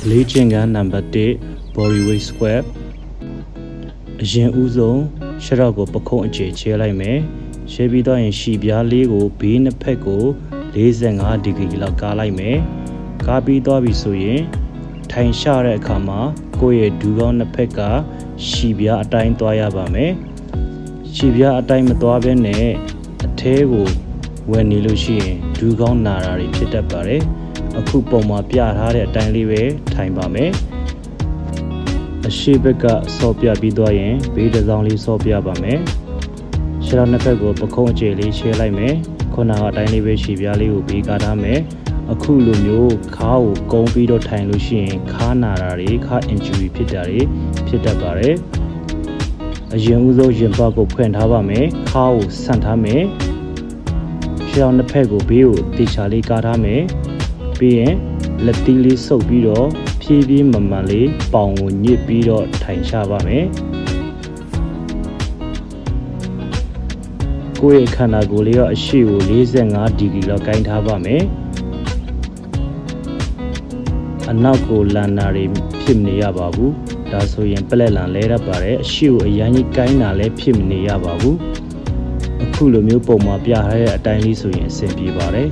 လေ့ကျင့်ခန်းနံပါတ်1 body weight squat အရင်ဦးဆုံးရှေ့တော့ကိုပခုံးအခြေချဲလိုက်မယ်ရှေ့ပြီးတော့ရင်ရှီပြားလေးကိုဘေးနှစ်ဖက်ကို45ဒီဂရီလောက်ကားလိုက်မယ်ကားပြီးသွားပြီဆိုရင်ထိုင်ရှတဲ့အခါမှာကိုယ့်ရဲ့ဒူးကောင်းနှစ်ဖက်ကရှီပြားအတိုင်းသွားရပါမယ်ရှီပြားအတိုင်းမသွားဘဲနဲ့အထဲကိုဝင်နေလို့ရှိရင်ဒူးကောင်းနာတာတွေဖြစ်တတ်ပါတယ်အခုပုံမှာပြထားတဲ့အတိုင်းလေးပဲထိုင်ပါမယ်အရှိဘက်ကဆော့ပြပြီးသွားရင်ဘေးတစ်စောင်းလေးဆော့ပြပါမယ်ရှေ့နှစ်ဖက်ကိုပခုံးအခြေလေးရှဲလိုက်မယ်ခုနကအတိုင်းလေးပဲရှီပြားလေးကိုဘေးကားထားမယ်အခုလိုမျိုးခါးကိုကုန်းပြီးတော့ထိုင်လို့ရှိရင်ခါးနာတာတွေခါး injury ဖြစ်တာတွေဖြစ်တတ်ပါတယ်အရင်ဦးဆုံးရင်ပတ်ကိုဖွင့်ထားပါမယ်ခါးကိုဆန့်ထားမယ်ရှေ့နှစ်ဖက်ကိုဘေးကိုတေချာလေးကားထားမယ်ပြီးရင်လက်သီးလေးဆုပ်ပြီးတော့ဖြည်းဖြည်းမှန်မှန်လေးပေါင်ကိုညစ်ပြီးတော့ထိုင်ချပါမယ်ကိုယ့်ရဲ့ခန္ဓာကိုယ်လေးကအရှိကို45ဒီဂရီလောက်ကိုင်းထားပါမယ်အနောက်ကိုလန်နာတွေဖြစ်မနေရပါဘူးဒါဆိုရင်ပလက်လန်လဲရပါတယ်အရှိကိုအရင်ကြီးကိုင်းတာလည်းဖြစ်မနေရပါဘူးအခုလိုမျိုးပုံမှာပြထားတဲ့အတိုင်းလေးဆိုရင်အဆင်ပြေပါတယ်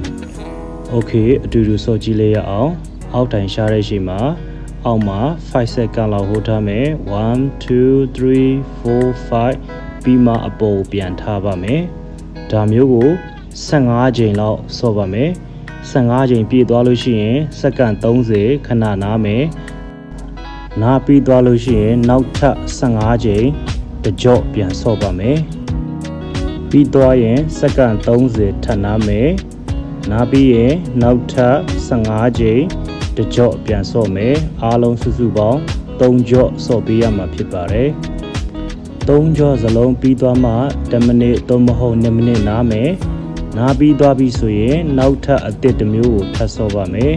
โอเคအတူတူစောကြည့်လိုက်ရအောင်အောက်တိုင်ရှားတဲ့ရှိမှာအောက်မှာ5 second လောက်ဟိုထားမယ်1 2 3 4 5ပြီးမှအပေါ်ပြန်ထားပါမယ်ဒါမျိုးကို15ချိန်လောက်စောပါမယ်15ချိန်ပြည့်သွားလို့ရှိရင်စက္ကန့်30ခဏနားမယ်နားပြီးသွားလို့ရှိရင်နောက်ထပ်15ချိန်တကြော့ပြန်စောပါမယ်ပြီးသွားရင်စက္ကန့်30ထပ်နားမယ်နားပြီးရင်နောက်ထပ်15ချိန်တကြော့ပြန်ဆော့မယ်အားလုံးစုစုပေါင်း3ကြော့ဆော့ပေးရမှာဖြစ်ပါတယ်3ကြော့စလုံးပြီးသွားမှ10မိနစ်သို့မဟုတ်2မိနစ်နားမယ်နားပြီးသွားပြီဆိုရင်နောက်ထပ်အသစ်တစ်မျိုးကိုထပ်ဆော့ပါမယ်